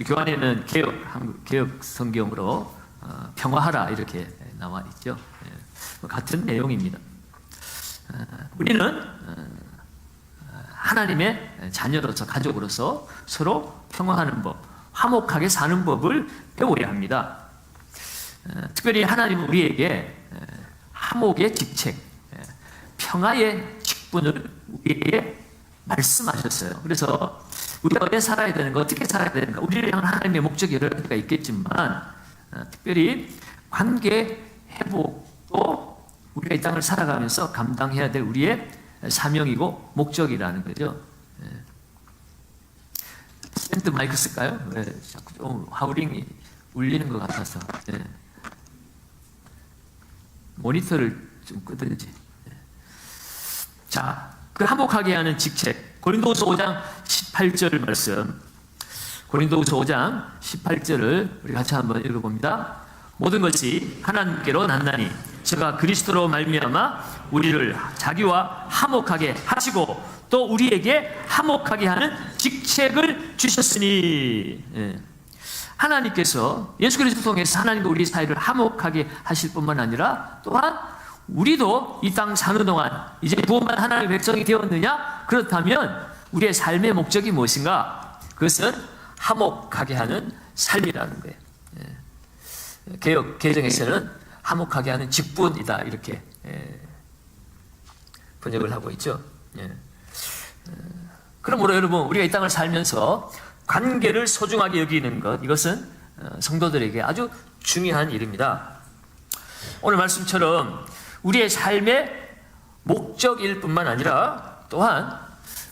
교환에는 한국 개혁 성경으로 평화하라 이렇게 나와 있죠. 같은 내용입니다. 우리는 하나님의 자녀로서 가족으로서 서로 평화하는 법, 화목하게 사는 법을 배워야 합니다. 특별히 하나님은 우리에게 화목의 직책, 평화의 직분을 우리에게 말씀하셨어요. 그래서 우리가 어떻게 살아야 되는가, 어떻게 살아야 되는가, 우리를 향한 하나님의 목적이 여러 가지가 있겠지만 특별히 관계 회복도 우리가 이 땅을 살아가면서 감당해야 될 우리의 사명이고 목적이라는 거죠. 스탠드 마이크 쓸까요? 왜 자꾸 좀 하우링이 울리는 것 같아서 모니터를 좀 끄든지. 자, 그 화목하게 하는 직책, 고린도후서 5장 18절 말씀, 고린도후서 5장 18절을 우리 같이 한번 읽어봅니다. 모든 것이 하나님께로 났나니 저가 그리스도로 말미암아 우리를 자기와 화목하게 하시고 또 우리에게 화목하게 하는 직책을 주셨으니. 하나님께서 예수 그리스도 통해서 하나님과 우리 사이를 화목하게 하실 뿐만 아니라 또한 우리도 이 땅 사는 동안 이제 구원받은 하나님의 백성이 되었느냐? 그렇다면 우리의 삶의 목적이 무엇인가? 그것은 화목하게 하는 삶이라는 거예요. 개혁 개정에서는 화목하게 하는 직분이다 이렇게 번역을 하고 있죠. 그러므로 여러분, 우리가 이 땅을 살면서 관계를 소중하게 여기는 것, 이것은 성도들에게 아주 중요한 일입니다. 오늘 말씀처럼 우리의 삶의 목적일 뿐만 아니라 또한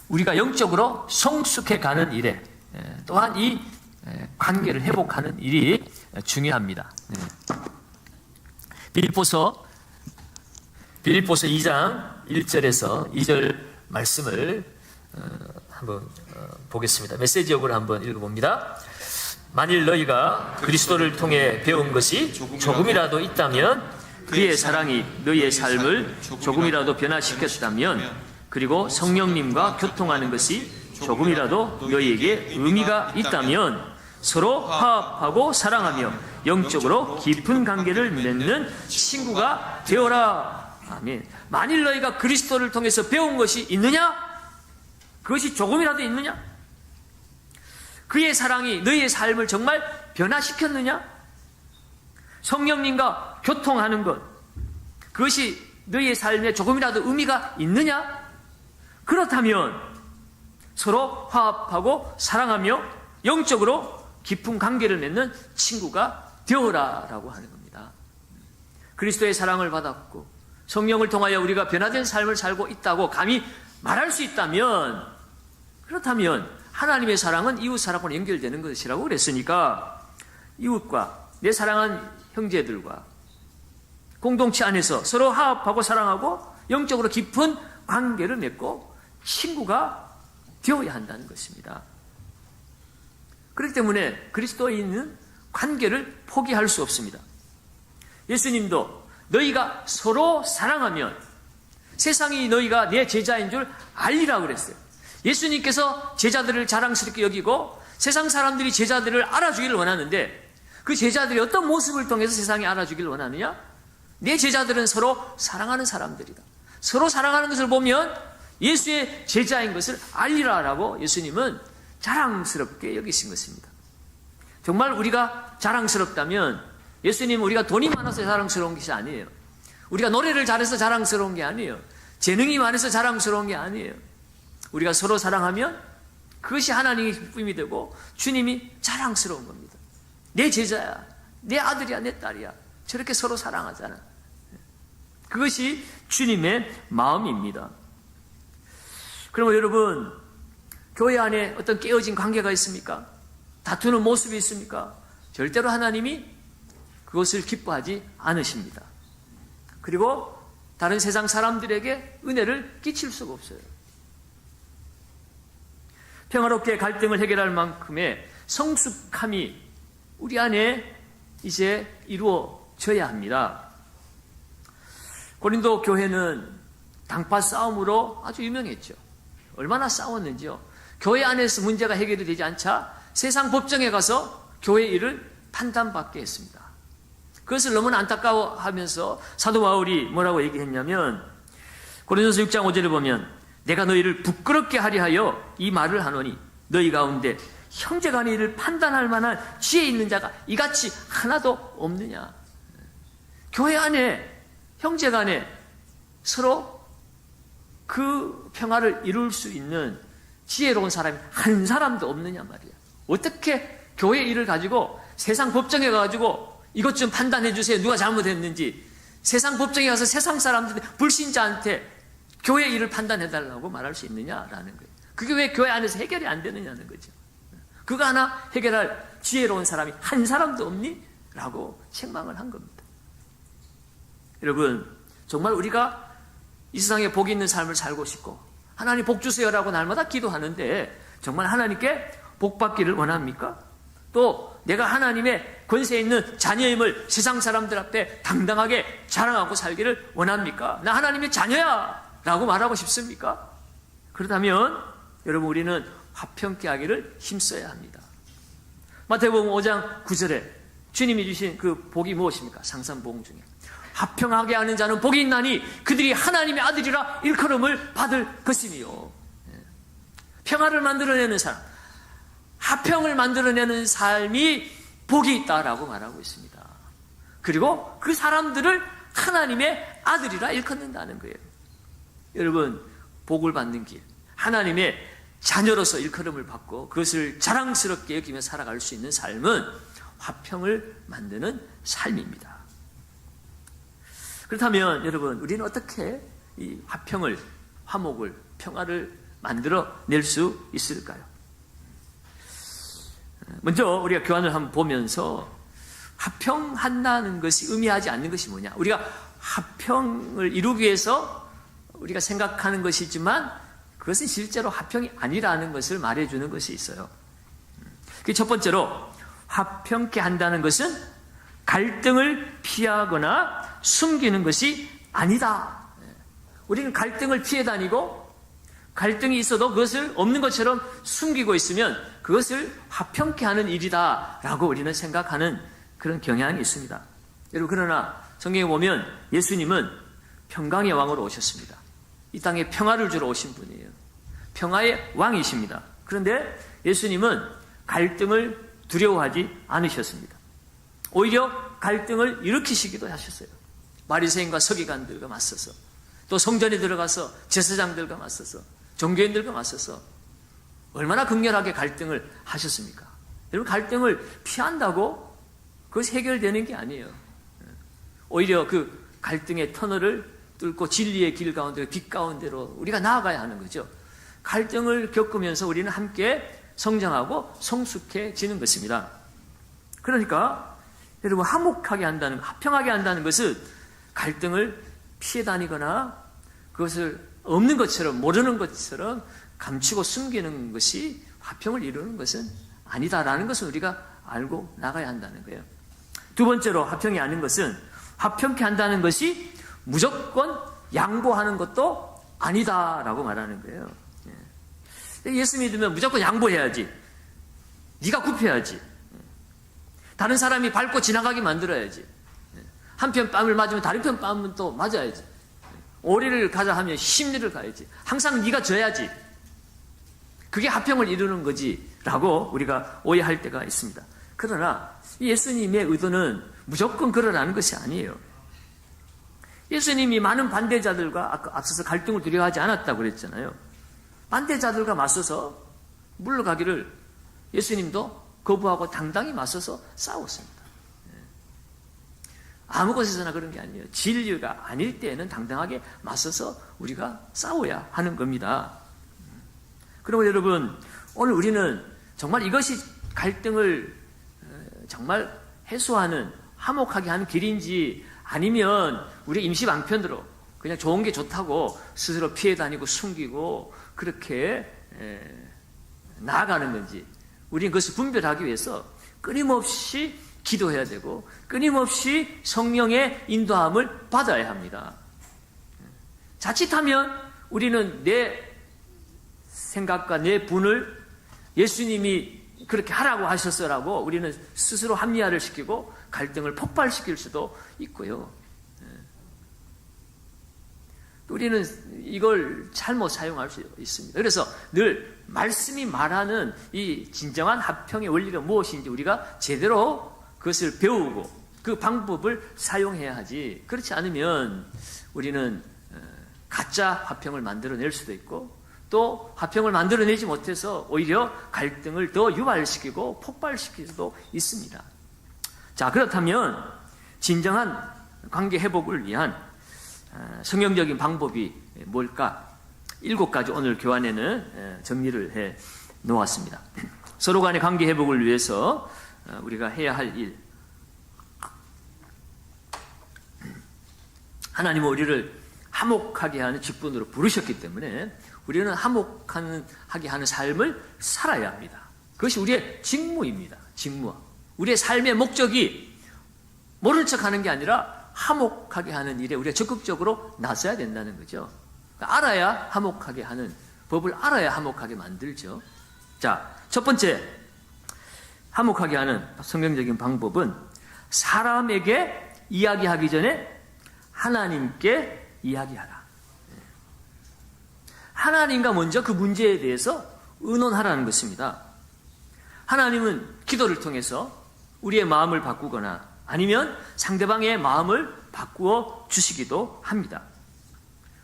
우리가 영적으로 성숙해 가는 일에 또한 이 관계를 회복하는 일이 중요합니다. 빌립보서 2장 1절에서 2절 말씀을 한번 보겠습니다. 메시지역으로 한번 읽어봅니다. 만일 너희가 그리스도를 통해 배운 것이 조금이라도 있다면 그의 사랑이 너희의 삶을 조금이라도 변화시켰다면 그리고 성령님과 교통하는 것이 조금이라도 너희에게 의미가 있다면 서로 화합하고 사랑하며 영적으로 깊은 관계를 맺는 친구가 되어라. 아멘. 만일 너희가 그리스도를 통해서 배운 것이 있느냐? 그것이 조금이라도 있느냐? 그의 사랑이 너희의 삶을 정말 변화시켰느냐? 성령님과 교통하는 것, 그것이 너희의 삶에 조금이라도 의미가 있느냐? 그렇다면 서로 화합하고 사랑하며 영적으로 깊은 관계를 맺는 친구가 되어라 라고 하는 겁니다. 그리스도의 사랑을 받았고 성령을 통하여 우리가 변화된 삶을 살고 있다고 감히 말할 수 있다면, 그렇다면 하나님의 사랑은 이웃 사랑과 연결되는 것이라고 그랬으니까 이웃과 내 사랑한 형제들과 공동체 안에서 서로 화합하고 사랑하고 영적으로 깊은 관계를 맺고 친구가 되어야 한다는 것입니다. 그렇기 때문에 그리스도에 있는 관계를 포기할 수 없습니다. 예수님도 너희가 서로 사랑하면 세상이 너희가 내 제자인 줄 알리라고 그랬어요. 예수님께서 제자들을 자랑스럽게 여기고 세상 사람들이 제자들을 알아주기를 원하는데 그 제자들이 어떤 모습을 통해서 세상이 알아주기를 원하느냐? 내 제자들은 서로 사랑하는 사람들이다. 서로 사랑하는 것을 보면 예수의 제자인 것을 알리라라고 예수님은 자랑스럽게 여기신 것입니다. 정말 우리가 자랑스럽다면 예수님은 우리가 돈이 많아서 자랑스러운 것이 아니에요. 우리가 노래를 잘해서 자랑스러운 게 아니에요. 재능이 많아서 자랑스러운 게 아니에요. 우리가 서로 사랑하면 그것이 하나님의 기쁨이 되고 주님이 자랑스러운 겁니다. 내 제자야, 내 아들이야, 내 딸이야. 저렇게 서로 사랑하잖아. 그것이 주님의 마음입니다. 그러면 여러분, 교회 안에 어떤 깨어진 관계가 있습니까? 다투는 모습이 있습니까? 절대로 하나님이 그것을 기뻐하지 않으십니다. 그리고 다른 세상 사람들에게 은혜를 끼칠 수가 없어요. 평화롭게 갈등을 해결할 만큼의 성숙함이 우리 안에 이제 이루어져야 합니다. 고린도 교회는 당파 싸움으로 아주 유명했죠. 얼마나 싸웠는지요. 교회 안에서 문제가 해결이 되지 않자 세상 법정에 가서 교회 일을 판단받게 했습니다. 그것을 너무나 안타까워하면서 사도 바울이 뭐라고 얘기했냐면 고린도서 6장 5절을 보면 내가 너희를 부끄럽게 하려 하여 이 말을 하노니 너희 가운데 형제간의 일을 판단할 만한 지혜 있는 자가 이같이 하나도 없느냐. 교회 안에 형제간에 서로 그 평화를 이룰 수 있는 지혜로운 사람이 한 사람도 없느냐 말이야. 어떻게 교회 일을 가지고 세상 법정에 가가지고 이것 좀 판단해 주세요. 누가 잘못했는지. 세상 법정에 가서 세상 사람들 불신자한테 교회 일을 판단해 달라고 말할 수 있느냐라는 거예요. 그게 왜 교회 안에서 해결이 안 되느냐는 거죠. 그거 하나 해결할 지혜로운 사람이 한 사람도 없니? 라고 책망을 한 겁니다. 여러분, 정말 우리가 이 세상에 복이 있는 삶을 살고 싶고 하나님 복 주세요라고 날마다 기도하는데 정말 하나님께 복 받기를 원합니까? 또 내가 하나님의 권세 있는 자녀임을 세상 사람들 앞에 당당하게 자랑하고 살기를 원합니까? 나 하나님의 자녀야! 라고 말하고 싶습니까? 그렇다면 여러분 우리는 화평케 하기를 힘써야 합니다. 마태복음 5장 9절에 주님이 주신 그 복이 무엇입니까? 상산복음 중에 화평하게 하는 자는 복이 있나니 그들이 하나님의 아들이라 일컬음을 받을 것이니요. 평화를 만들어내는 사람, 화평을 만들어내는 삶이 복이 있다라고 말하고 있습니다. 그리고 그 사람들을 하나님의 아들이라 일컫는다는 거예요. 여러분, 복을 받는 길, 하나님의 자녀로서 일컬음을 받고 그것을 자랑스럽게 여기며 살아갈 수 있는 삶은 화평을 만드는 삶입니다. 그렇다면 여러분, 우리는 어떻게 이 화평을, 화목을, 평화를 만들어낼 수 있을까요? 먼저 우리가 교환을 한번 보면서 화평한다는 것이 의미하지 않는 것이 뭐냐? 우리가 화평을 이루기 위해서 우리가 생각하는 것이지만 그것은 실제로 화평이 아니라는 것을 말해주는 것이 있어요. 첫 번째로 화평케 한다는 것은 갈등을 피하거나 숨기는 것이 아니다. 우리는 갈등을 피해 다니고 갈등이 있어도 그것을 없는 것처럼 숨기고 있으면 그것을 화평케 하는 일이다 라고 우리는 생각하는 그런 경향이 있습니다. 여러분, 그러나 성경에 보면 예수님은 평강의 왕으로 오셨습니다. 이 땅에 평화를 주러 오신 분이에요. 평화의 왕이십니다. 그런데 예수님은 갈등을 두려워하지 않으셨습니다. 오히려 갈등을 일으키시기도 하셨어요. 바리새인과 서기관들과 맞서서, 또 성전에 들어가서 제사장들과 맞서서, 종교인들과 맞서서 얼마나 극렬하게 갈등을 하셨습니까? 여러분, 갈등을 피한다고 그것이 해결되는 게 아니에요. 오히려 그 갈등의 터널을 뚫고 진리의 길 가운데, 빛 가운데로 우리가 나아가야 하는 거죠. 갈등을 겪으면서 우리는 함께 성장하고 성숙해지는 것입니다. 그러니까 여러분, 화목하게 한다는, 화평하게 한다는 것은 갈등을 피해 다니거나 그것을 없는 것처럼, 모르는 것처럼 감추고 숨기는 것이 화평을 이루는 것은 아니다라는 것을 우리가 알고 나가야 한다는 거예요. 두 번째로 화평이 아닌 것은 화평케 한다는 것이 무조건 양보하는 것도 아니다라고 말하는 거예요. 예수 믿으면 무조건 양보해야지. 네가 굽혀야지. 다른 사람이 밟고 지나가게 만들어야지. 한편 뺨을 맞으면 다른 편 뺨은 또 맞아야지. 오리를 가자 하면 심리를 가야지. 항상 네가 져야지. 그게 화평을 이루는 거지 라고 우리가 오해할 때가 있습니다. 그러나 예수님의 의도는 무조건 그러라는 것이 아니에요. 예수님이 많은 반대자들과 앞서서 갈등을 두려워하지 않았다고 그랬잖아요. 반대자들과 맞서서 물러가기를 예수님도 거부하고 당당히 맞서서 싸웠습니다. 아무 곳에서나 그런 게 아니에요. 진리가 아닐 때에는 당당하게 맞서서 우리가 싸워야 하는 겁니다. 그리고 여러분, 오늘 우리는 정말 이것이 갈등을 정말 해소하는, 화목하게 하는 길인지 아니면 우리 임시방편으로 그냥 좋은 게 좋다고 스스로 피해 다니고 숨기고 그렇게 나아가는 건지, 우리는 그것을 분별하기 위해서 끊임없이 기도해야 되고 끊임없이 성령의 인도함을 받아야 합니다. 자칫하면 우리는 내 생각과 내 분을 예수님이 그렇게 하라고 하셨어라고 우리는 스스로 합리화를 시키고 갈등을 폭발시킬 수도 있고요. 우리는 이걸 잘못 사용할 수 있습니다. 그래서 늘 말씀이 말하는 이 진정한 화평의 원리가 무엇인지 우리가 제대로 그것을 배우고 그 방법을 사용해야 하지, 그렇지 않으면 우리는 가짜 화평을 만들어낼 수도 있고 또 화평을 만들어내지 못해서 오히려 갈등을 더 유발시키고 폭발시킬 수도 있습니다. 자, 그렇다면 진정한 관계 회복을 위한 성경적인 방법이 뭘까? 7가지 오늘 교환에는 정리를 해 놓았습니다. 서로 간의 관계 회복을 위해서 우리가 해야 할 일. 하나님은 우리를 화목하게 하는 직분으로 부르셨기 때문에 우리는 화목하게 하는 삶을 살아야 합니다. 그것이 우리의 직무입니다. 직무. 우리의 삶의 목적이 모른 척하는 게 아니라 화목하게 하는 일에 우리가 적극적으로 나서야 된다는 거죠. 그러니까 알아야 화목하게 하는 법을 알아야 화목하게 만들죠. 자, 첫 번째 화목하게 하는 성경적인 방법은 사람에게 이야기하기 전에 하나님께 이야기하라. 하나님과 먼저 그 문제에 대해서 의논하라는 것입니다. 하나님은 기도를 통해서 우리의 마음을 바꾸거나 아니면 상대방의 마음을 바꾸어 주시기도 합니다.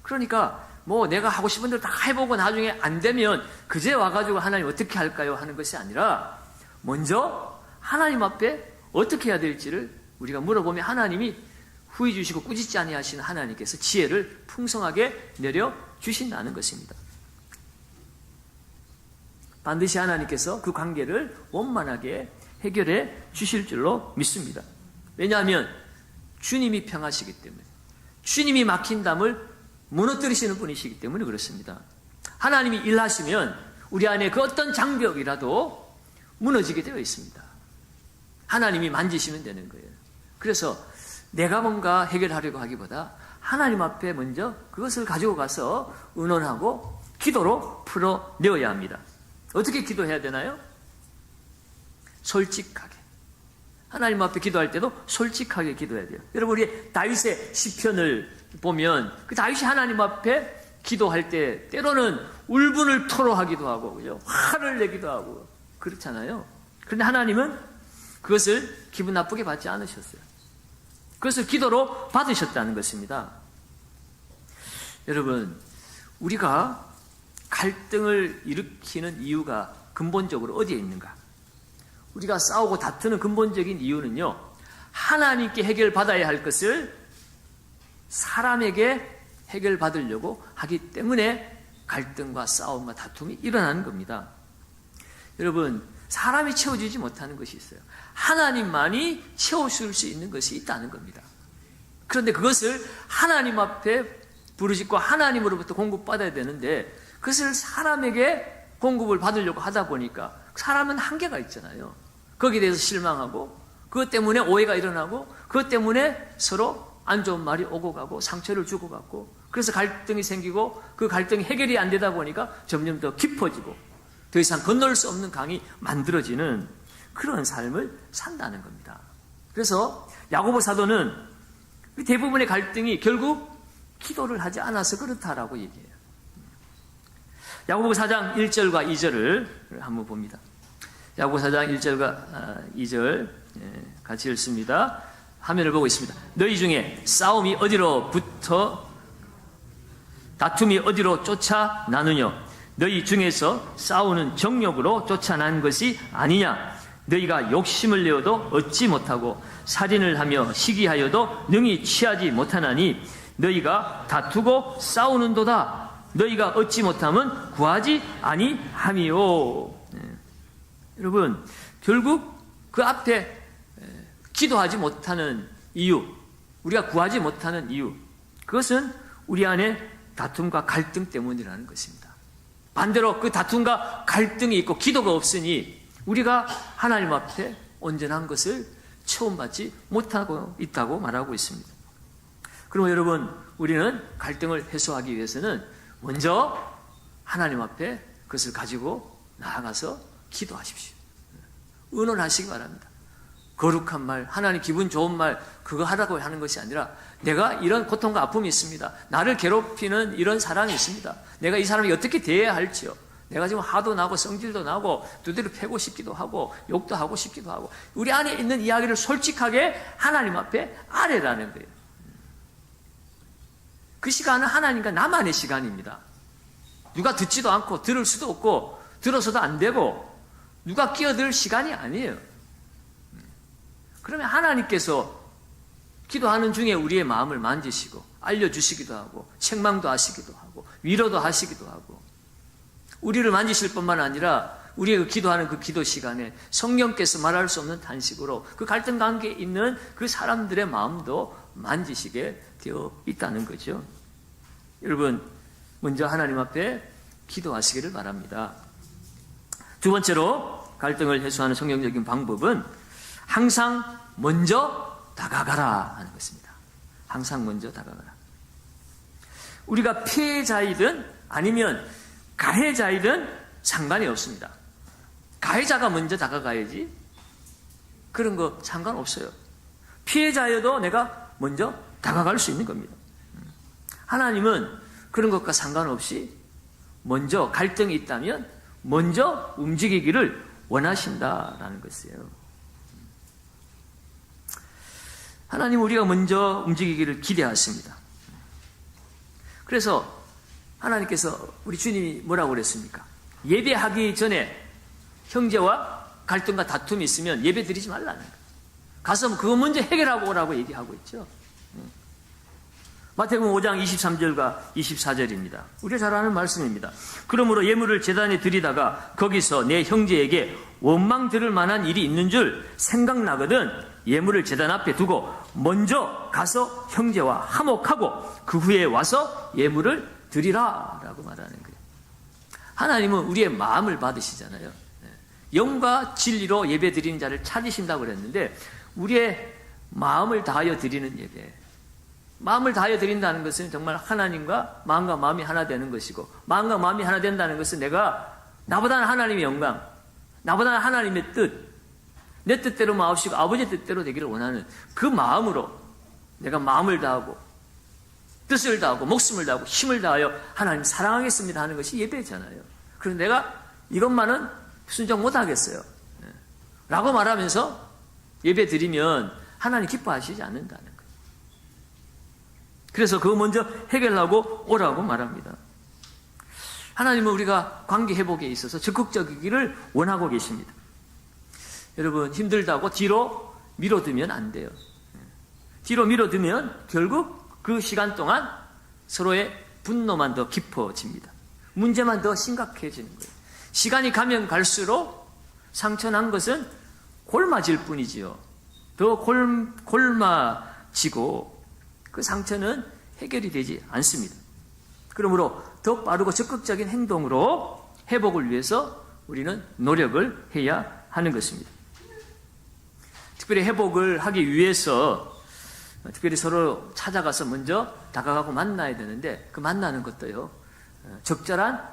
그러니까 내가 하고 싶은 대로 다 해보고 나중에 안 되면 그제 와가지고 하나님 어떻게 할까요? 하는 것이 아니라 먼저 하나님 앞에 어떻게 해야 될지를 우리가 물어보면 하나님이 후히 주시고 꾸짖지 아니하시는 하나님께서 지혜를 풍성하게 내려 주신다는 것입니다. 반드시 하나님께서 그 관계를 원만하게 해결해 주실 줄로 믿습니다. 왜냐하면 주님이 평하시기 때문에, 주님이 막힌 담을 무너뜨리시는 분이시기 때문에 그렇습니다. 하나님이 일하시면 우리 안에 그 어떤 장벽이라도 무너지게 되어 있습니다. 하나님이 만지시면 되는 거예요. 그래서 내가 뭔가 해결하려고 하기보다 하나님 앞에 먼저 그것을 가지고 가서 의논하고 기도로 풀어내어야 합니다. 어떻게 기도해야 되나요? 솔직하게. 하나님 앞에 기도할 때도 솔직하게 기도해야 돼요. 여러분, 우리 다윗의 시편을 보면 그 다윗이 하나님 앞에 기도할 때 때로는 울분을 토로하기도 하고, 그죠? 화를 내기도 하고 그렇잖아요. 그런데 하나님은 그것을 기분 나쁘게 받지 않으셨어요. 그것을 기도로 받으셨다는 것입니다. 여러분, 우리가 갈등을 일으키는 이유가 근본적으로 어디에 있는가? 우리가 싸우고 다투는 근본적인 이유는요, 하나님께 해결받아야 할 것을 사람에게 해결받으려고 하기 때문에 갈등과 싸움과 다툼이 일어나는 겁니다. 여러분, 사람이 채워주지 못하는 것이 있어요. 하나님만이 채워줄 수 있는 것이 있다는 겁니다. 그런데 그것을 하나님 앞에 부르짖고 하나님으로부터 공급받아야 되는데 그것을 사람에게 공급을 받으려고 하다 보니까 사람은 한계가 있잖아요. 거기에 대해서 실망하고 그것 때문에 오해가 일어나고 그것 때문에 서로 안 좋은 말이 오고 가고 상처를 주고받고 그래서 갈등이 생기고 그 갈등이 해결이 안 되다 보니까 점점 더 깊어지고 더 이상 건널 수 없는 강이 만들어지는 그런 삶을 산다는 겁니다. 그래서 야고보 사도는 대부분의 갈등이 결국 기도를 하지 않아서 그렇다라고 얘기해요. 야고보 4장 1절과 2절을 한번 봅니다. 야고보 4장 1절과 2절 같이 읽습니다. 화면을 보고 있습니다. 너희 중에 싸움이 어디로부터 다툼이 어디로 쫓아나느냐? 너희 중에서 싸우는 정욕으로 쫓아난 것이 아니냐? 너희가 욕심을 내어도 얻지 못하고 살인을 하며 시기하여도 능히 취하지 못하나니 너희가 다투고 싸우는도다. 너희가 얻지 못하면 구하지 아니함이요. 여러분, 결국 그 앞에 기도하지 못하는 이유, 우리가 구하지 못하는 이유, 그것은 우리 안에 다툼과 갈등 때문이라는 것입니다. 반대로 그 다툼과 갈등이 있고 기도가 없으니 우리가 하나님 앞에 온전한 것을 체험받지 못하고 있다고 말하고 있습니다. 그러면 여러분, 우리는 갈등을 해소하기 위해서는 먼저 하나님 앞에 그것을 가지고 나아가서 기도하십시오. 의논하시기 바랍니다. 거룩한 말, 하나님 기분 좋은 말, 그거 하라고 하는 것이 아니라 내가 이런 고통과 아픔이 있습니다. 나를 괴롭히는 이런 사람이 있습니다. 내가 이 사람이 어떻게 대해야 할지요. 내가 지금 화도 나고 성질도 나고 두드려 패고 싶기도 하고 욕도 하고 싶기도 하고 우리 안에 있는 이야기를 솔직하게 하나님 앞에 아뢰라는 거예요. 그 시간은 하나님과 나만의 시간입니다. 누가 듣지도 않고 들을 수도 없고 들어서도 안 되고 누가 끼어들 시간이 아니에요. 그러면 하나님께서 기도하는 중에 우리의 마음을 만지시고 알려주시기도 하고 책망도 하시기도 하고 위로도 하시기도 하고 우리를 만지실 뿐만 아니라 우리의 기도하는 그 기도 시간에 성령께서 말할 수 없는 탄식으로 그 갈등 관계에 있는 그 사람들의 마음도 만지시게 되어 있다는 거죠. 여러분, 먼저 하나님 앞에 기도하시기를 바랍니다. 두 번째로 갈등을 해소하는 성경적인 방법은 항상 먼저 다가가라 하는 것입니다. 항상 먼저 다가가라. 우리가 피해자이든 아니면 가해자이든 상관이 없습니다. 가해자가 먼저 다가가야지 그런 거 상관없어요. 피해자여도 내가 먼저 다가갈 수 있는 겁니다. 하나님은 그런 것과 상관없이 먼저 갈등이 있다면 먼저 움직이기를 원하신다라는 것이에요. 하나님 우리가 먼저 움직이기를 기대하십니다. 그래서 하나님께서 우리 주님이 뭐라고 그랬습니까? 예배하기 전에 형제와 갈등과 다툼이 있으면 예배 드리지 말라는 거예요. 가서 그거 먼저 해결하고 오라고 얘기하고 있죠. 마태복음 5장 23절과 24절입니다. 우리가 잘 아는 말씀입니다. 그러므로 예물을 제단에 드리다가 거기서 내 형제에게 원망 들을 만한 일이 있는 줄 생각나거든 예물을 제단 앞에 두고 먼저 가서 형제와 화목하고 그 후에 와서 예물을 드리라 라고 말하는 거예요. 하나님은 우리의 마음을 받으시잖아요. 영과 진리로 예배 드리는 자를 찾으신다고 그랬는데 우리의 마음을 다하여 드리는 예배, 마음을 다하여 드린다는 것은 정말 하나님과 마음과 마음이 하나 되는 것이고 마음과 마음이 하나 된다는 것은 내가 나보다는 하나님의 영광, 나보다는 하나님의 뜻, 내 뜻대로 마옵시고 아버지의 뜻대로 되기를 원하는 그 마음으로 내가 마음을 다하고 뜻을 다하고 목숨을 다하고 힘을 다하여 하나님 사랑하겠습니다 하는 것이 예배잖아요. 그래서 내가 이것만은 순종 못하겠어요 라고 말하면서 예배 드리면 하나님 기뻐하시지 않는다는 거예요. 그래서 그거 먼저 해결하고 오라고 말합니다. 하나님은 우리가 관계 회복에 있어서 적극적이기를 원하고 계십니다. 여러분 힘들다고 뒤로 밀어두면 안 돼요. 뒤로 밀어두면 결국 그 시간 동안 서로의 분노만 더 깊어집니다. 문제만 더 심각해지는 거예요. 시간이 가면 갈수록 상처난 것은 골마질 뿐이지요. 더 골마지고 그 상처는 해결이 되지 않습니다. 그러므로 더 빠르고 적극적인 행동으로 회복을 위해서 우리는 노력을 해야 하는 것입니다. 특별히 회복을 하기 위해서 특별히 서로 찾아가서 먼저 다가가고 만나야 되는데 그 만나는 것도요 적절한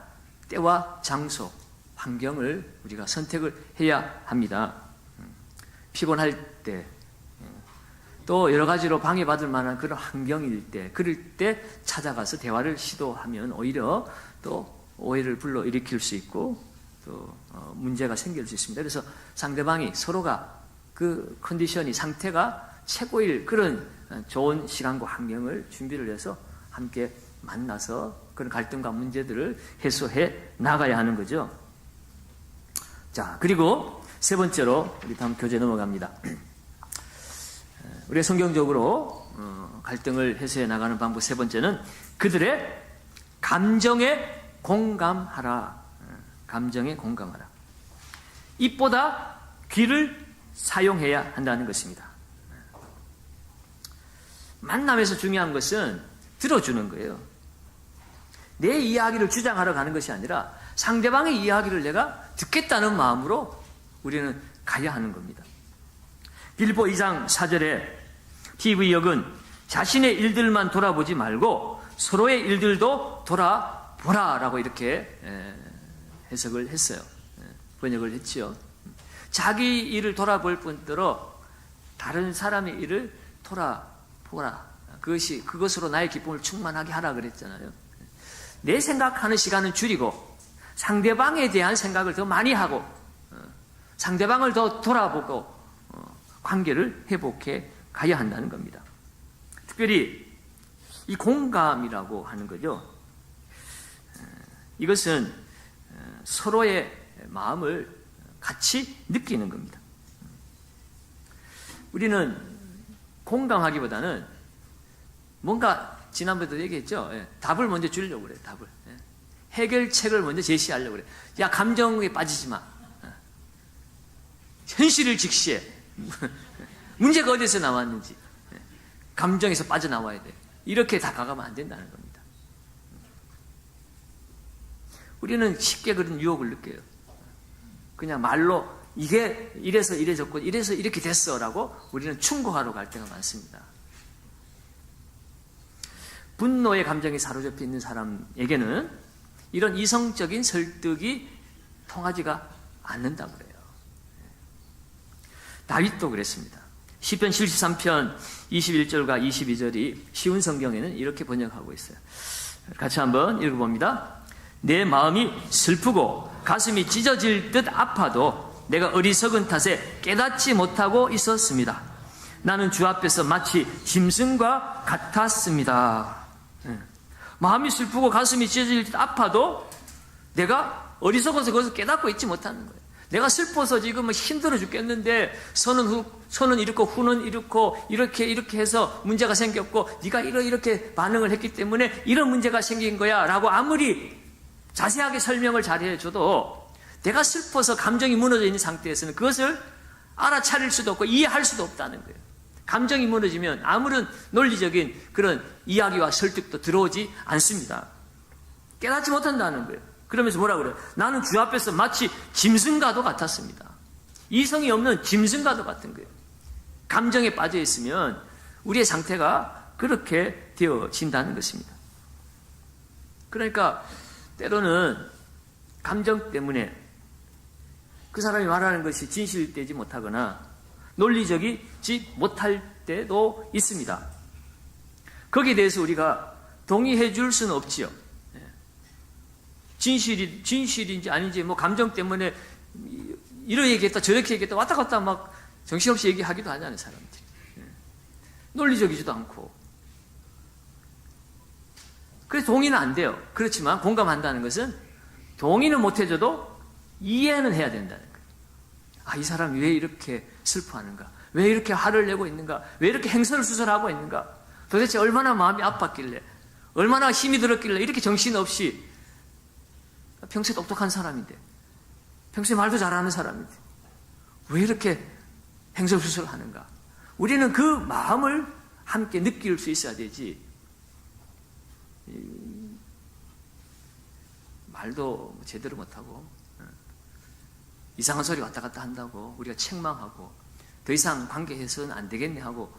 때와 장소, 환경을 우리가 선택을 해야 합니다. 피곤할 때 또 여러 가지로 방해받을 만한 그런 환경일 때 그럴 때 찾아가서 대화를 시도하면 오히려 또 오해를 불러일으킬 수 있고 또 문제가 생길 수 있습니다. 그래서 상대방이 서로가 그 컨디션이 상태가 최고일 그런 좋은 시간과 환경을 준비를 해서 함께 만나서 그런 갈등과 문제들을 해소해 나가야 하는 거죠. 자, 그리고 세 번째로 우리 다음 교재 넘어갑니다. 우리가 성경적으로 갈등을 해소해 나가는 방법 세 번째는 그들의 감정에 공감하라. 감정에 공감하라. 입보다 귀를 사용해야 한다는 것입니다. 만남에서 중요한 것은 들어주는 거예요. 내 이야기를 주장하러 가는 것이 아니라 상대방의 이야기를 내가 듣겠다는 마음으로 우리는 가야 하는 겁니다. 빌보 2장 4절에 TV 역은 자신의 일들만 돌아보지 말고 서로의 일들도 돌아보라 라고 이렇게 해석을 했어요. 번역을 했지요. 자기 일을 돌아볼 뿐더러 다른 사람의 일을 돌아보라. 그것으로 나의 기쁨을 충만하게 하라 그랬잖아요. 내 생각하는 시간은 줄이고 상대방에 대한 생각을 더 많이 하고 상대방을 더 돌아보고 관계를 회복해 가야 한다는 겁니다. 특별히 이 공감이라고 하는 거죠. 이것은 서로의 마음을 같이 느끼는 겁니다. 우리는 공감하기보다는 뭔가 지난번에도 얘기했죠. 답을 먼저 주려고 그래요. 답을. 해결책을 먼저 제시하려고 그래요. 야, 감정에 빠지지 마. 현실을 직시해. 문제가 어디서 나왔는지. 감정에서 빠져나와야 돼. 이렇게 다가가면 안 된다는 겁니다. 우리는 쉽게 그런 유혹을 느껴요. 그냥 말로 이게 이래서 이래졌고 이래서 이렇게 됐어라고 우리는 충고하러 갈 때가 많습니다. 분노의 감정이 사로잡혀 있는 사람에게는 이런 이성적인 설득이 통하지가 않는다고 그래요. 다윗도 그랬습니다. 시편 73편 21절과 22절이 쉬운 성경에는 이렇게 번역하고 있어요. 같이 한번 읽어봅니다. 내 마음이 슬프고 가슴이 찢어질 듯 아파도 내가 어리석은 탓에 깨닫지 못하고 있었습니다. 나는 주 앞에서 마치 짐승과 같았습니다. 마음이 슬프고 가슴이 찢어질 듯 아파도 내가 어리석어서 그것을 깨닫고 있지 못하는 거예요. 내가 슬퍼서 지금 힘들어 죽겠는데 선은 이렇고 후는 이렇고 이렇게 해서 문제가 생겼고 네가 이렇게 반응을 했기 때문에 이런 문제가 생긴 거야 라고 아무리 자세하게 설명을 잘해줘도 내가 슬퍼서 감정이 무너져 있는 상태에서는 그것을 알아차릴 수도 없고 이해할 수도 없다는 거예요. 감정이 무너지면 아무런 논리적인 그런 이야기와 설득도 들어오지 않습니다. 깨닫지 못한다는 거예요. 그러면서 뭐라 그래요? 나는 주 앞에서 마치 짐승과도 같았습니다. 이성이 없는 짐승과도 같은 거예요. 감정에 빠져 있으면 우리의 상태가 그렇게 되어진다는 것입니다. 그러니까 때로는 감정 때문에 그 사람이 말하는 것이 진실되지 못하거나 논리적이지 못할 때도 있습니다. 거기에 대해서 우리가 동의해 줄 수는 없지요. 진실인지 아닌지 감정 때문에 이렇게 얘기했다 저렇게 얘기했다 왔다 갔다 막 정신없이 얘기하기도 하잖아요, 사람들이. 논리적이지도 않고. 그래서 동의는 안 돼요. 그렇지만 공감한다는 것은 동의는 못 해줘도 이해는 해야 된다는 거예요. 아, 이 사람이 왜 이렇게 슬퍼하는가? 왜 이렇게 화를 내고 있는가? 왜 이렇게 행설수설하고 있는가? 도대체 얼마나 마음이 아팠길래, 얼마나 힘이 들었길래 이렇게 정신없이, 평소에 똑똑한 사람인데, 평소에 말도 잘하는 사람인데 왜 이렇게 행설수설하는가? 우리는 그 마음을 함께 느낄 수 있어야 되지, 말도 제대로 못하고 이상한 소리 왔다 갔다 한다고 우리가 책망하고 더 이상 관계해서는 안 되겠네 하고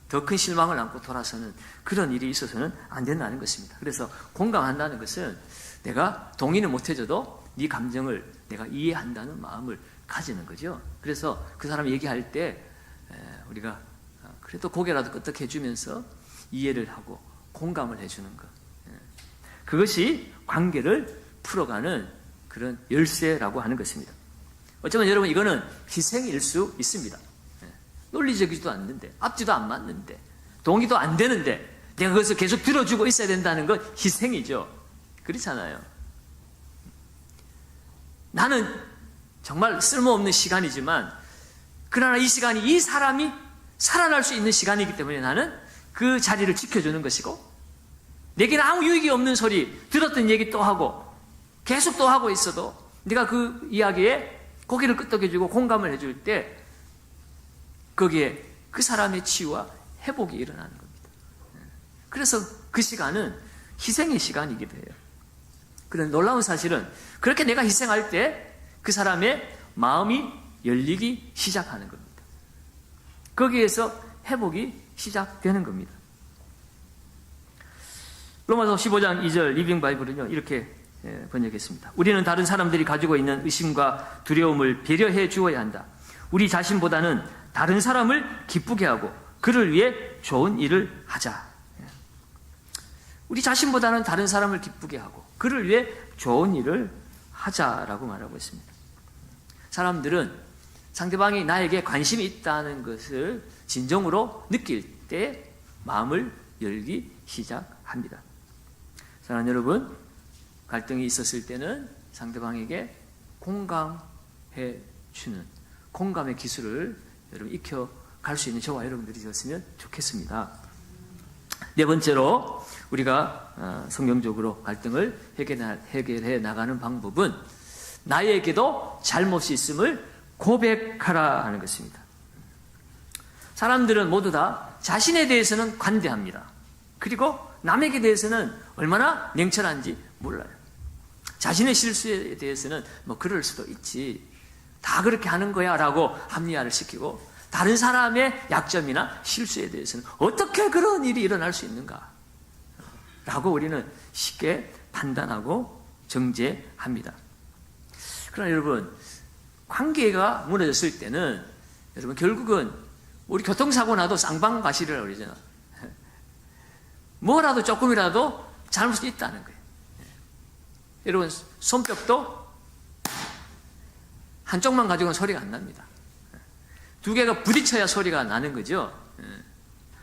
더 큰 실망을 안고 돌아서는 그런 일이 있어서는 안 된다는 것입니다. 그래서 공감한다는 것은 내가 동의는 못 해줘도 네 감정을 내가 이해한다는 마음을 가지는 거죠. 그래서 그 사람이 얘기할 때 우리가 그래도 고개라도 끄덕해 주면서 이해를 하고 공감을 해주는 것, 그것이 관계를 풀어가는 그런 열쇠라고 하는 것입니다. 어쩌면 여러분 이거는 희생일 수 있습니다. 논리적이지도 않는데, 앞뒤도 안 맞는데, 동의도 안 되는데 내가 그것을 계속 들어주고 있어야 된다는 건 희생이죠. 그렇잖아요. 나는 정말 쓸모없는 시간이지만 그러나 이 시간이 이 사람이 살아날 수 있는 시간이기 때문에 나는 그 자리를 지켜주는 것이고, 내게는 아무 유익이 없는 소리, 들었던 얘기 또 하고 계속 또 하고 있어도 네가 그 이야기에 고개를 끄덕여주고 공감을 해줄 때 거기에 그 사람의 치유와 회복이 일어나는 겁니다. 그래서 그 시간은 희생의 시간이기도 해요. 그런 놀라운 사실은 그렇게 내가 희생할 때 그 사람의 마음이 열리기 시작하는 겁니다. 거기에서 회복이 시작되는 겁니다. 로마서 15장 2절 리빙 바이블은요 이렇게 번역했습니다. 우리는 다른 사람들이 가지고 있는 의심과 두려움을 배려해 주어야 한다. 우리 자신보다는 다른 사람을 기쁘게 하고 그를 위해 좋은 일을 하자. 우리 자신보다는 다른 사람을 기쁘게 하고 그를 위해 좋은 일을 하자라고 말하고 있습니다. 사람들은 상대방이 나에게 관심이 있다는 것을 진정으로 느낄 때 마음을 열기 시작합니다. 사랑하는 여러분, 갈등이 있었을 때는 상대방에게 공감해 주는 공감의 기술을 여러분 익혀갈 수 있는 저와 여러분들이 되었으면 좋겠습니다. 네 번째로 우리가 성경적으로 갈등을 해결해 나가는 방법은 나에게도 잘못이 있음을 고백하라 하는 것입니다. 사람들은 모두 다 자신에 대해서는 관대합니다. 그리고 남에게 대해서는 얼마나 냉철한지 몰라요. 자신의 실수에 대해서는 뭐 그럴 수도 있지, 다 그렇게 하는 거야 라고 합리화를 시키고, 다른 사람의 약점이나 실수에 대해서는 어떻게 그런 일이 일어날 수 있는가 라고 우리는 쉽게 판단하고 정죄합니다. 그러나 여러분, 관계가 무너졌을 때는 여러분 결국은 우리 교통사고 나도 쌍방과실이라고 그러잖아. 뭐라도 조금이라도 잘못이 있다는 거예요. 여러분, 손뼉도 한쪽만 가지고는 소리가 안 납니다. 두 개가 부딪혀야 소리가 나는 거죠.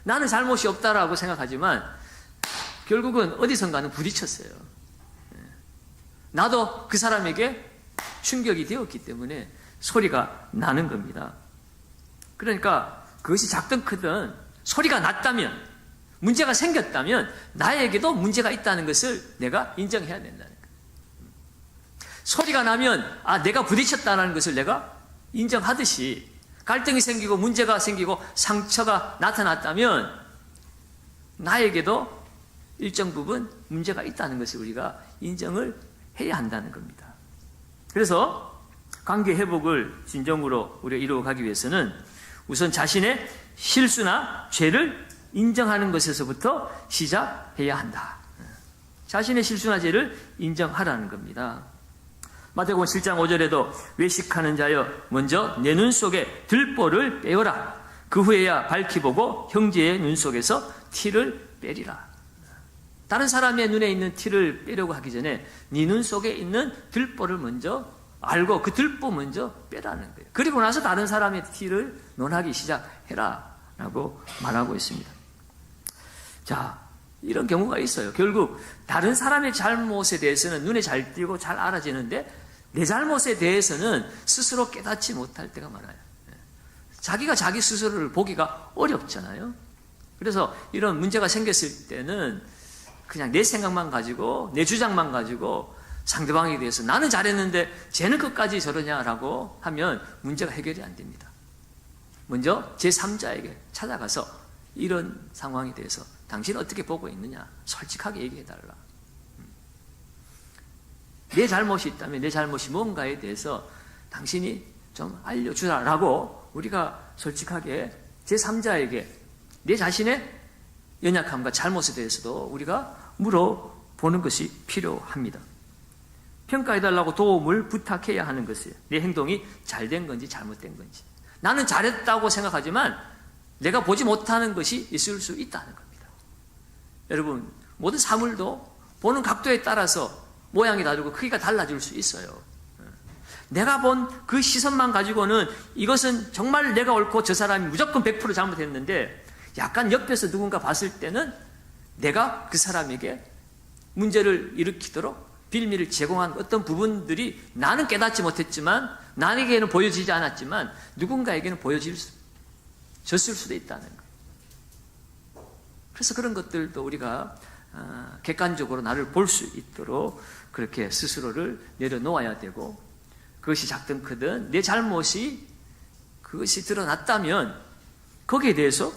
나는 잘못이 없다라고 생각하지만 결국은 어디선가는 부딪혔어요. 나도 그 사람에게 충격이 되었기 때문에 소리가 나는 겁니다. 그러니까 그것이 작든 크든 소리가 났다면, 문제가 생겼다면 나에게도 문제가 있다는 것을 내가 인정해야 된다는 거예요. 소리가 나면 내가 부딪혔다는 것을 내가 인정하듯이, 갈등이 생기고 문제가 생기고 상처가 나타났다면 나에게도 일정 부분 문제가 있다는 것을 우리가 인정을 해야 한다는 겁니다. 그래서 관계 회복을 진정으로 우리가 이루어가기 위해서는 우선 자신의 실수나 죄를 인정하는 것에서부터 시작해야 한다. 자신의 실수나 죄를 인정하라는 겁니다. 마태복음 7장 5절에도 외식하는 자여 먼저 내 눈 속에 들보를 빼어라. 그 후에야 밝히 보고 형제의 눈 속에서 티를 빼리라. 다른 사람의 눈에 있는 티를 빼려고 하기 전에 네 눈 속에 있는 들보를 먼저 알고 그 들보 먼저 빼라는 거예요. 그리고 나서 다른 사람의 티를 논하기 시작해라 라고 말하고 있습니다. 자, 이런 경우가 있어요. 결국 다른 사람의 잘못에 대해서는 눈에 잘 띄고 잘 알아지는데 내 잘못에 대해서는 스스로 깨닫지 못할 때가 많아요. 자기가 자기 스스로를 보기가 어렵잖아요. 그래서 이런 문제가 생겼을 때는 그냥 내 생각만 가지고, 내 주장만 가지고 상대방에 대해서 나는 잘했는데 쟤는 끝까지 저러냐라고 하면 문제가 해결이 안 됩니다. 먼저 제3자에게 찾아가서 이런 상황에 대해서 당신은 어떻게 보고 있느냐 솔직하게 얘기해달라. 내 잘못이 있다면 내 잘못이 뭔가에 대해서 당신이 좀 알려주라라고 우리가 솔직하게 제3자에게 내 자신의 연약함과 잘못에 대해서도 우리가 물어보는 것이 필요합니다. 평가해달라고 도움을 부탁해야 하는 것이에요. 내 행동이 잘된 건지 잘못된 건지. 나는 잘했다고 생각하지만 내가 보지 못하는 것이 있을 수 있다는 겁니다. 여러분, 모든 사물도 보는 각도에 따라서 모양이 다르고 크기가 달라질 수 있어요. 내가 본 그 시선만 가지고는 이것은 정말 내가 옳고 저 사람이 무조건 100% 잘못했는데, 약간 옆에서 누군가 봤을 때는 내가 그 사람에게 문제를 일으키도록 빌미를 제공한 어떤 부분들이 나는 깨닫지 못했지만, 나에게는 보여지지 않았지만 누군가에게는 졌을 수도 있다는 거예요. 그래서 그런 것들도 우리가 객관적으로 나를 볼 수 있도록 그렇게 스스로를 내려놓아야 되고, 그것이 작든 크든 내 잘못이 그것이 드러났다면 거기에 대해서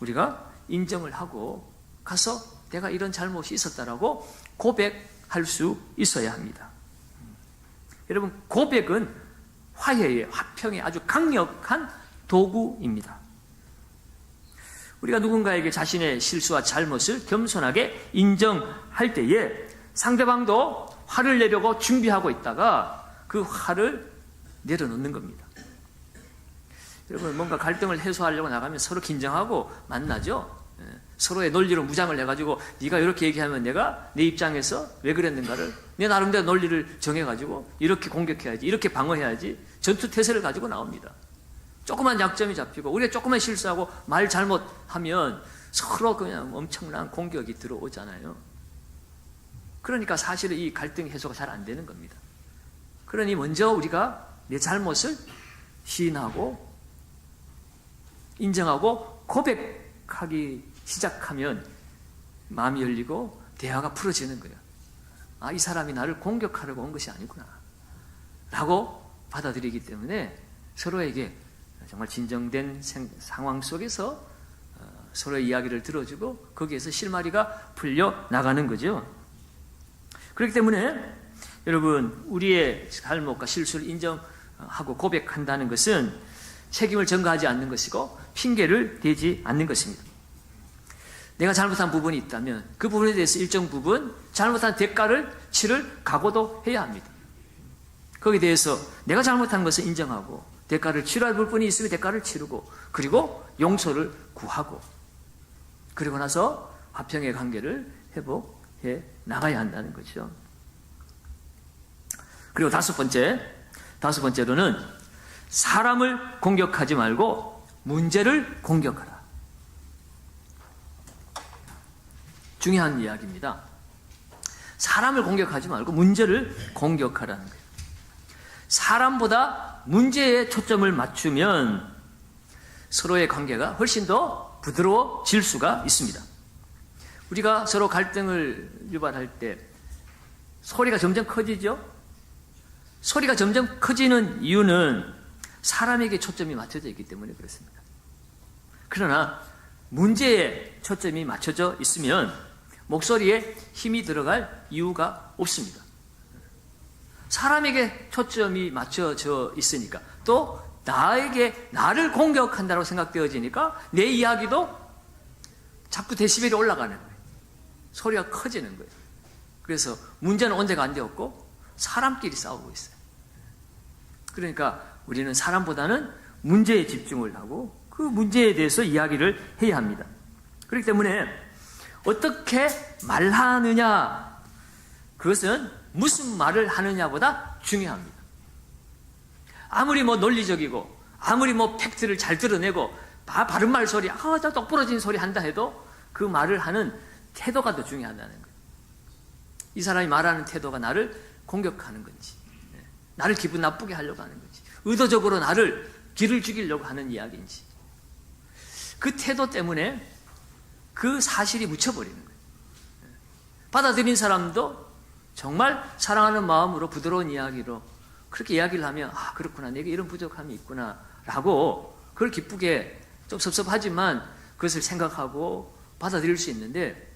우리가 인정을 하고 가서 내가 이런 잘못이 있었다라고 고백할 수 있어야 합니다. 여러분, 고백은 화해의, 화평의 아주 강력한 도구입니다. 우리가 누군가에게 자신의 실수와 잘못을 겸손하게 인정할 때에 상대방도 화를 내려고 준비하고 있다가 그 화를 내려놓는 겁니다. 여러분, 뭔가 갈등을 해소하려고 나가면 서로 긴장하고 만나죠. 서로의 논리로 무장을 해가지고 네가 이렇게 얘기하면 내가 내 입장에서 왜 그랬는가를 내 나름대로 논리를 정해가지고 이렇게 공격해야지, 이렇게 방어해야지, 전투태세를 가지고 나옵니다. 조그만 약점이 잡히고 우리가 조그만 실수하고 말 잘못하면 서로 그냥 엄청난 공격이 들어오잖아요. 그러니까 사실은 이 갈등 해소가 잘 안 되는 겁니다. 그러니 먼저 우리가 내 잘못을 시인하고 인정하고 고백하기 시작하면 마음이 열리고 대화가 풀어지는 거예요. 아, 이 사람이 나를 공격하려고 온 것이 아니구나 라고 받아들이기 때문에 서로에게 정말 진정된 상황 속에서 서로의 이야기를 들어주고 거기에서 실마리가 풀려 나가는 거죠. 그렇기 때문에 여러분, 우리의 잘못과 실수를 인정하고 고백한다는 것은 책임을 전가하지 않는 것이고 핑계를 대지 않는 것입니다. 내가 잘못한 부분이 있다면 그 부분에 대해서 일정 부분 잘못한 대가를 치를 각오도 해야 합니다. 거기에 대해서 내가 잘못한 것을 인정하고 대가를 치러야 할 부분이 있으면 대가를 치르고 그리고 용서를 구하고 그리고 나서 화평의 관계를 회복해 나가야 한다는 거죠. 그리고 다섯 번째로는 사람을 공격하지 말고 문제를 공격하라. 중요한 이야기입니다. 사람을 공격하지 말고 문제를 공격하라는 거예요. 사람보다 문제에 초점을 맞추면 서로의 관계가 훨씬 더 부드러워질 수가 있습니다. 우리가 서로 갈등을 유발할 때 소리가 점점 커지죠? 소리가 점점 커지는 이유는 사람에게 초점이 맞춰져 있기 때문에 그렇습니다. 그러나 문제에 초점이 맞춰져 있으면 목소리에 힘이 들어갈 이유가 없습니다. 사람에게 초점이 맞춰져 있으니까 또 나를 공격한다고 생각되어지니까 내 이야기도 자꾸 데시벨이 올라가는 거예요. 소리가 커지는 거예요. 그래서 문제는 온데가 안 되었고 사람끼리 싸우고 있어요. 그러니까 우리는 사람보다는 문제에 집중을 하고 그 문제에 대해서 이야기를 해야 합니다. 그렇기 때문에 어떻게 말하느냐, 그것은 무슨 말을 하느냐보다 중요합니다. 아무리 논리적이고 아무리 팩트를 잘 드러내고 바른말 소리, 저 똑부러진 소리 한다 해도 그 말을 하는 태도가 더 중요하다는 거예요. 이 사람이 말하는 태도가 나를 공격하는 건지, 나를 기분 나쁘게 하려고 하는 건지, 의도적으로 나를 길을 죽이려고 하는 이야기인지, 그 태도 때문에 그 사실이 묻혀버리는 거예요. 받아들인 사람도 정말 사랑하는 마음으로 부드러운 이야기로 그렇게 이야기를 하면 그렇구나, 내게 이런 부족함이 있구나 라고 그걸 기쁘게, 좀 섭섭하지만 그것을 생각하고 받아들일 수 있는데,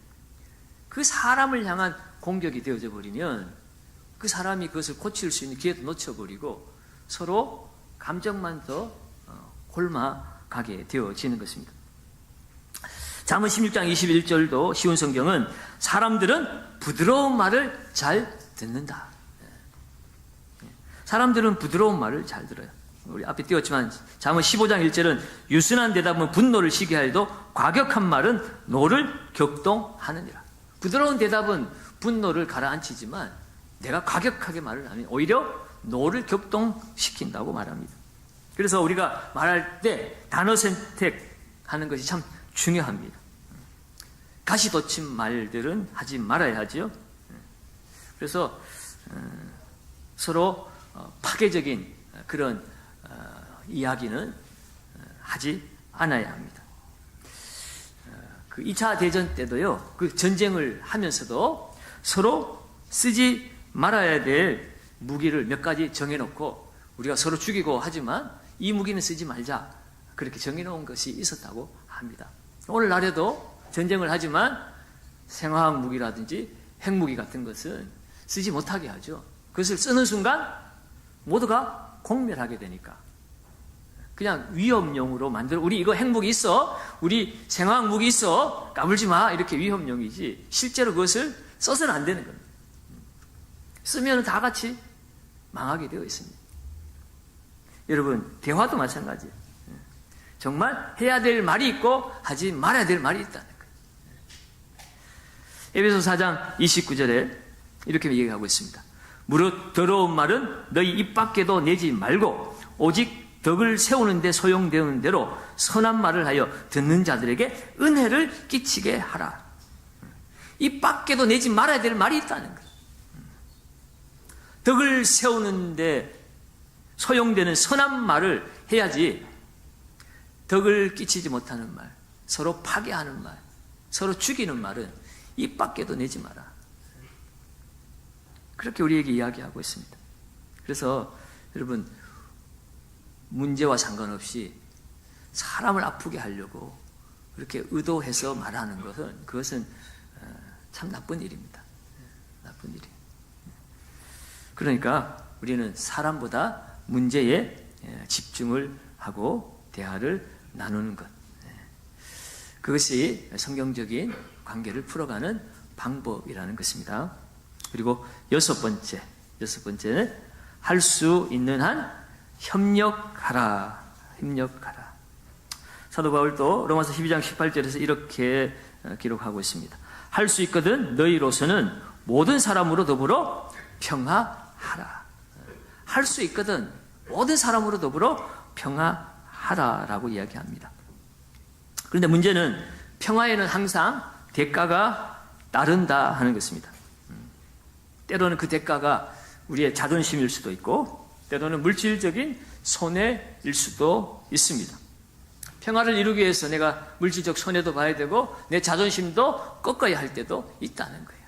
그 사람을 향한 공격이 되어져 버리면 그 사람이 그것을 고칠 수 있는 기회도 놓쳐버리고 서로 감정만 더 골마가게 되어지는 것입니다. 잠언 16장 21절도 쉬운 성경은 사람들은 부드러운 말을 잘 듣는다. 사람들은 부드러운 말을 잘 들어요. 우리 앞에 띄웠지만 잠언 15장 1절은 유순한 대답은 분노를 시게 하여도 과격한 말은 노를 격동하느니라. 부드러운 대답은 분노를 가라앉히지만 내가 과격하게 말을 하면 오히려 노를 격동시킨다고 말합니다. 그래서 우리가 말할 때 단어 선택하는 것이 참 중요합니다. 가시돋친 말들은 하지 말아야 하죠. 그래서 서로 파괴적인 그런 이야기는 하지 않아야 합니다. 그 2차 대전 때도요, 그 전쟁을 하면서도 서로 쓰지 말아야 될 무기를 몇 가지 정해놓고 우리가 서로 죽이고 하지만 이 무기는 쓰지 말자, 그렇게 정해놓은 것이 있었다고 합니다. 오늘날에도 전쟁을 하지만 생화학 무기라든지 핵무기 같은 것은 쓰지 못하게 하죠. 그것을 쓰는 순간 모두가 공멸하게 되니까 그냥 위협용으로 만들어, 우리 이거 핵무기 있어, 우리 생화학 무기 있어, 까불지 마, 이렇게 위협용이지 실제로 그것을 써서는 안 되는 겁니다. 쓰면 다 같이 망하게 되어 있습니다. 여러분, 대화도 마찬가지예요. 정말 해야 될 말이 있고 하지 말아야 될 말이 있다는 거예요. 에베소 4장 29절에 이렇게 얘기하고 있습니다. 무릇 더러운 말은 너희 입 밖에도 내지 말고 오직 덕을 세우는 데 소용되는 대로 선한 말을 하여 듣는 자들에게 은혜를 끼치게 하라. 입 밖에도 내지 말아야 될 말이 있다는 거예요. 덕을 세우는 데 소용되는 선한 말을 해야지 덕을 끼치지 못하는 말, 서로 파괴하는 말, 서로 죽이는 말은 입 밖에도 내지 마라. 그렇게 우리에게 이야기하고 있습니다. 그래서 여러분, 문제와 상관없이 사람을 아프게 하려고 그렇게 의도해서 말하는 것은 그것은 참 나쁜 일입니다. 나쁜 일이에요. 그러니까 우리는 사람보다 문제에 집중을 하고 대화를 나누는 것. 그것이 성경적인 관계를 풀어가는 방법이라는 것입니다. 그리고 여섯 번째는 할 수 있는 한 협력하라. 사도 바울도 로마서 12장 18절에서 이렇게 기록하고 있습니다. 할 수 있거든 너희로서는 모든 사람으로 더불어 평화하라. 할 수 있거든 모든 사람으로 더불어 평화하라라고 이야기합니다. 그런데 문제는 평화에는 항상 대가가 따른다 하는 것입니다. 때로는 그 대가가 우리의 자존심일 수도 있고 때로는 물질적인 손해일 수도 있습니다. 평화를 이루기 위해서 내가 물질적 손해도 봐야 되고 내 자존심도 꺾어야 할 때도 있다는 거예요.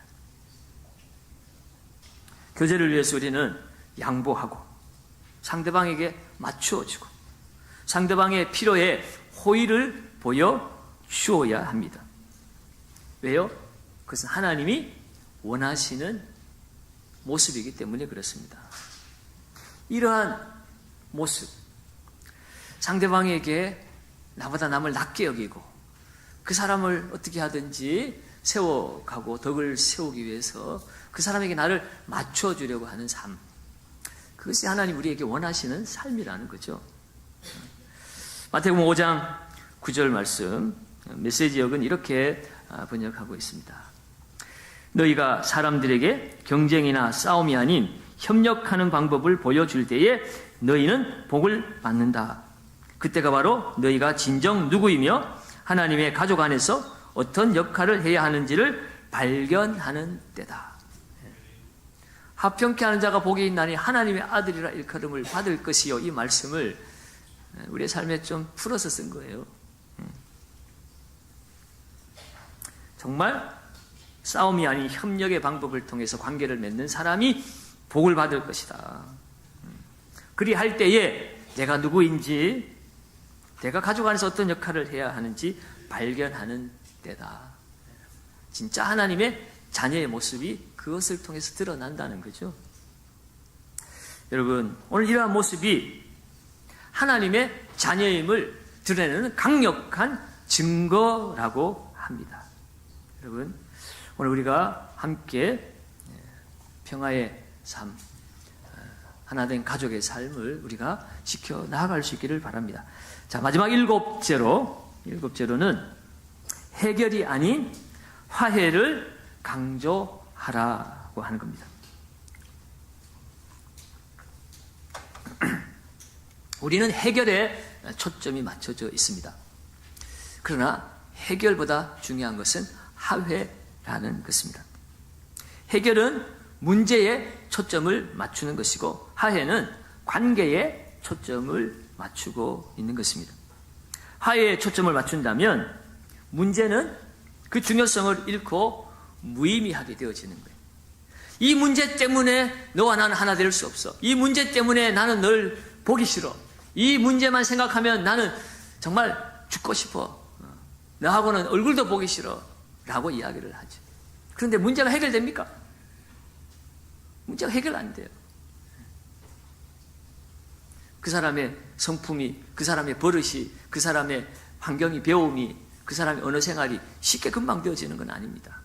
교제를 위해서 우리는 양보하고 상대방에게 맞추어주고 상대방의 필요에 호의를 보여주어야 합니다. 왜요? 그것은 하나님이 원하시는 모습이기 때문에 그렇습니다. 이러한 모습, 상대방에게 나보다 남을 낮게 여기고 그 사람을 어떻게 하든지 세워가고 덕을 세우기 위해서 그 사람에게 나를 맞춰주려고 하는 삶, 그것이 하나님 우리에게 원하시는 삶이라는 거죠. 마태복음 5장 9절 말씀, 메시지 역은 이렇게 번역하고 있습니다. 너희가 사람들에게 경쟁이나 싸움이 아닌 협력하는 방법을 보여줄 때에 너희는 복을 받는다. 그때가 바로 너희가 진정 누구이며 하나님의 가족 안에서 어떤 역할을 해야 하는지를 발견하는 때다. 합평케 하는 자가 복이 있나니 하나님의 아들이라 일컬음을 받을 것이요. 이 말씀을 우리의 삶에 좀 풀어서 쓴 거예요. 정말 싸움이 아닌 협력의 방법을 통해서 관계를 맺는 사람이 복을 받을 것이다. 그리할 때에 내가 누구인지, 내가 가족 안에서 어떤 역할을 해야 하는지 발견하는 때다. 진짜 하나님의 자녀의 모습이 그것을 통해서 드러난다는 거죠. 여러분, 오늘 이러한 모습이 하나님의 자녀임을 드러내는 강력한 증거라고 합니다. 여러분, 오늘 우리가 함께 평화의 삶, 하나된 가족의 삶을 우리가 지켜나갈 수 있기를 바랍니다. 자, 마지막 일곱째로는 해결이 아닌 화해를 강조하라고 하는 겁니다. 우리는 해결에 초점이 맞춰져 있습니다. 그러나 해결보다 중요한 것은 화해라는 것입니다. 해결은 문제에 초점을 맞추는 것이고 화해는 관계에 초점을 맞추고 있는 것입니다. 화해에 초점을 맞춘다면 문제는 그 중요성을 잃고 무의미하게 되어지는 거예요. 이 문제 때문에 너와 나는 하나 될 수 없어. 이 문제 때문에 나는 널 보기 싫어. 이 문제만 생각하면 나는 정말 죽고 싶어. 너하고는 얼굴도 보기 싫어. 라고 이야기를 하죠. 그런데 문제가 해결됩니까? 문제가 해결 안 돼요. 그 사람의 성품이, 그 사람의 버릇이, 그 사람의 환경이, 배움이, 그 사람의 언어 생활이 쉽게 금방 되어지는 건 아닙니다.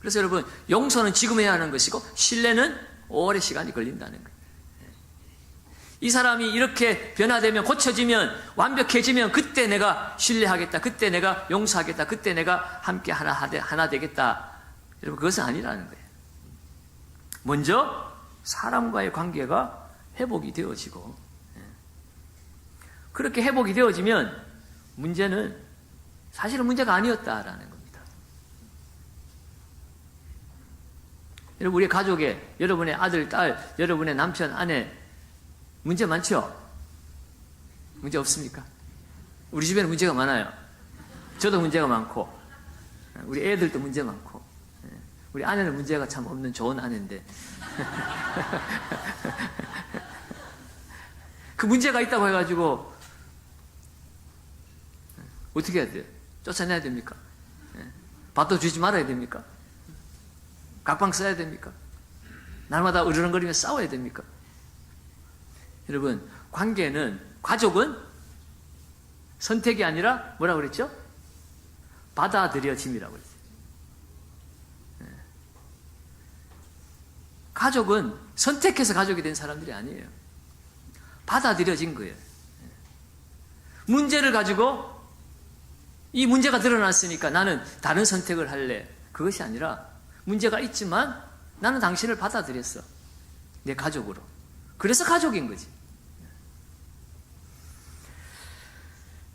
그래서 여러분, 용서는 지금 해야 하는 것이고 신뢰는 오랜 시간이 걸린다는 거예요. 이 사람이 이렇게 변화되면, 고쳐지면, 완벽해지면 그때 내가 신뢰하겠다. 그때 내가 용서하겠다. 그때 내가 함께 하나 되겠다. 여러분, 그것은 아니라는 거예요. 먼저 사람과의 관계가 회복이 되어지고, 그렇게 회복이 되어지면 문제는 사실은 문제가 아니었다라는 겁니다. 여러분, 우리 가족에 여러분의 아들, 딸, 여러분의 남편, 아내 문제 많죠? 문제 없습니까? 우리 집에는 문제가 많아요. 저도 문제가 많고, 우리 애들도 문제 많고, 우리 아내는 문제가 참 없는 좋은 아내인데 그 문제가 있다고 해가지고 어떻게 해야 돼요? 쫓아내야 됩니까? 밥도 주지 말아야 됩니까? 각방 써야 됩니까? 날마다 으르렁거리며 싸워야 됩니까? 여러분, 관계는, 가족은 선택이 아니라 뭐라고 그랬죠? 받아들여짐이라고 그랬어요. 가족은 선택해서 가족이 된 사람들이 아니에요. 받아들여진 거예요. 문제를 가지고 이 문제가 드러났으니까 나는 다른 선택을 할래. 그것이 아니라 문제가 있지만 나는 당신을 받아들였어. 내 가족으로. 그래서 가족인 거지.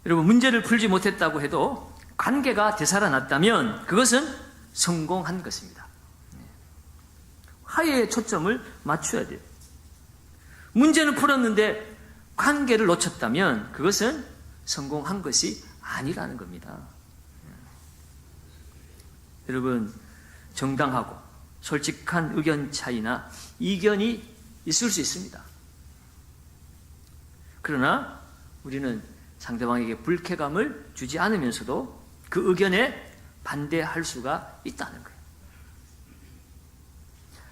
여러분, 문제를 풀지 못했다고 해도 관계가 되살아났다면 그것은 성공한 것입니다. 화해에 초점을 맞춰야 돼요. 문제는 풀었는데 관계를 놓쳤다면 그것은 성공한 것이 아니라는 겁니다. 여러분, 정당하고 솔직한 의견 차이나 이견이 있을 수 있습니다. 그러나 우리는 상대방에게 불쾌감을 주지 않으면서도 그 의견에 반대할 수가 있다는 거예요.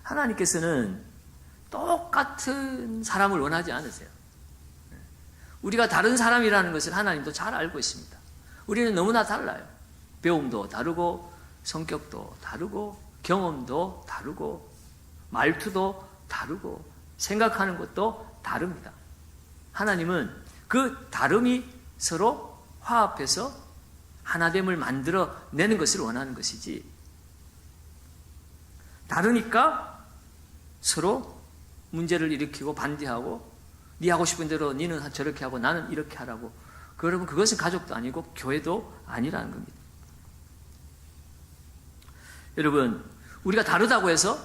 하나님께서는 똑같은 사람을 원하지 않으세요. 우리가 다른 사람이라는 것을 하나님도 잘 알고 있습니다. 우리는 너무나 달라요. 배움도 다르고, 성격도 다르고, 경험도 다르고, 말투도 다르고, 생각하는 것도 다릅니다. 하나님은 그 다름이 서로 화합해서 하나됨을 만들어내는 것을 원하는 것이지, 다르니까 서로 문제를 일으키고 반대하고, 네 하고 싶은 대로 너는 저렇게 하고 나는 이렇게 하라고, 그러면 그것은 가족도 아니고 교회도 아니라는 겁니다. 여러분, 우리가 다르다고 해서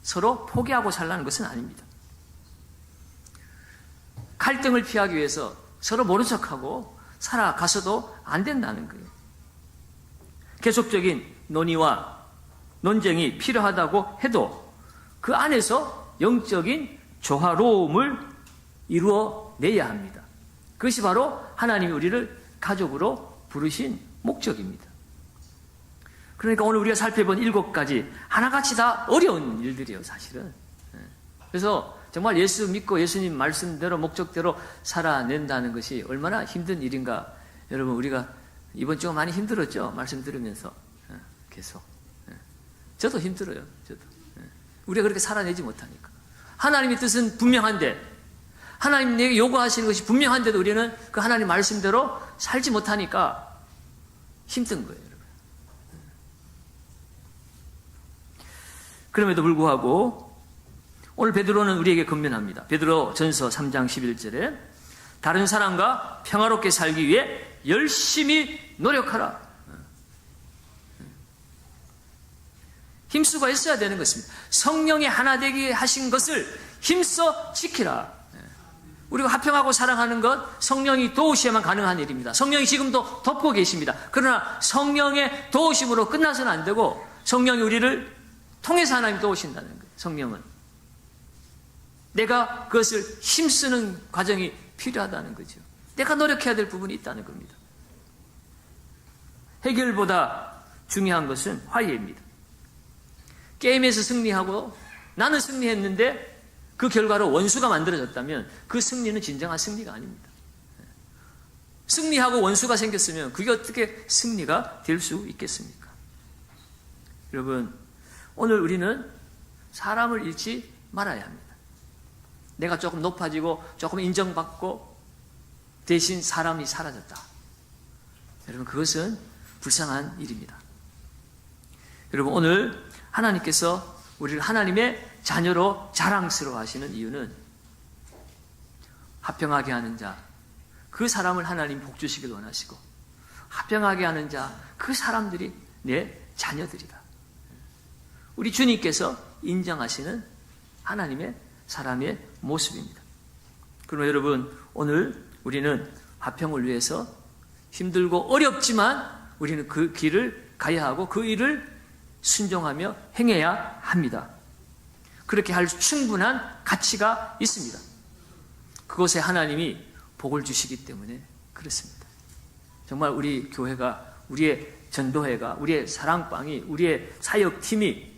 서로 포기하고 살라는 것은 아닙니다. 갈등을 피하기 위해서 서로 모른 척하고 살아가서도 안 된다는 거예요. 계속적인 논의와 논쟁이 필요하다고 해도 그 안에서 영적인 조화로움을 이루어내야 합니다. 그것이 바로 하나님이 우리를 가족으로 부르신 목적입니다. 그러니까 오늘 우리가 살펴본 7가지 하나같이 다 어려운 일들이에요, 사실은. 그래서 정말 예수 믿고 예수님 말씀대로 목적대로 살아낸다는 것이 얼마나 힘든 일인가. 여러분, 우리가 이번 주가 많이 힘들었죠? 말씀 들으면서 계속. 저도 힘들어요. 저도. 우리가 그렇게 살아내지 못하니까. 하나님의 뜻은 분명한데, 하나님 내게 요구하시는 것이 분명한데도 우리는 그 하나님 말씀대로 살지 못하니까 힘든 거예요, 여러분. 그럼에도 불구하고 오늘 베드로는 우리에게 권면합니다. 베드로 전서 3장 11절에 다른 사람과 평화롭게 살기 위해 열심히 노력하라. 힘쓰고 있어야 되는 것입니다. 성령이 하나 되게 하신 것을 힘써 지키라. 우리가 화평하고 사랑하는 것, 성령이 도우셔야만 가능한 일입니다. 성령이 지금도 돕고 계십니다. 그러나 성령의 도우심으로 끝나서는 안 되고, 성령이 우리를 통해서 하나님 도우신다는 거예요. 성령은 내가 그것을 힘쓰는 과정이 필요하다는 거죠. 내가 노력해야 될 부분이 있다는 겁니다. 해결보다 중요한 것은 화해입니다. 게임에서 승리하고 나는 승리했는데 그 결과로 원수가 만들어졌다면 그 승리는 진정한 승리가 아닙니다. 승리하고 원수가 생겼으면 그게 어떻게 승리가 될 수 있겠습니까? 여러분, 오늘 우리는 사람을 잃지 말아야 합니다. 내가 조금 높아지고 조금 인정받고 대신 사람이 사라졌다. 여러분, 그것은 불쌍한 일입니다. 여러분, 오늘 하나님께서 우리를 하나님의 자녀로 자랑스러워 하시는 이유는 합평하게 하는 자, 그 사람을 하나님 복 주시길 원하시고, 합평하게 하는 자, 그 사람들이 내 자녀들이다. 우리 주님께서 인정하시는 하나님의 사람의 모습입니다. 그러면 여러분, 오늘 우리는 화평을 위해서 힘들고 어렵지만 우리는 그 길을 가야 하고 그 일을 순종하며 행해야 합니다. 그렇게 할 충분한 가치가 있습니다. 그것에 하나님이 복을 주시기 때문에 그렇습니다. 정말 우리 교회가, 우리의 전도회가, 우리의 사랑방이, 우리의 사역팀이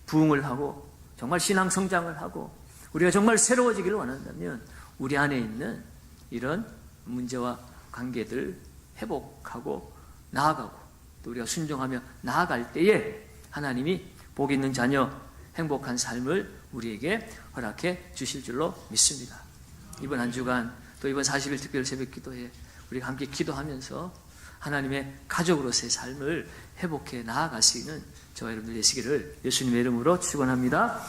부흥을 하고 정말 신앙 성장을 하고 우리가 정말 새로워지기를 원한다면 우리 안에 있는 이런 문제와 관계들 회복하고 나아가고 또 우리가 순종하며 나아갈 때에 하나님이 복 있는 자녀, 행복한 삶을 우리에게 허락해 주실 줄로 믿습니다. 이번 한 주간 또 이번 40일 특별 새벽 기도에 우리가 함께 기도하면서 하나님의 가족으로서의 삶을 회복해 나아갈 수 있는 저와 여러분들 되시기를 예수님의 이름으로 축원합니다.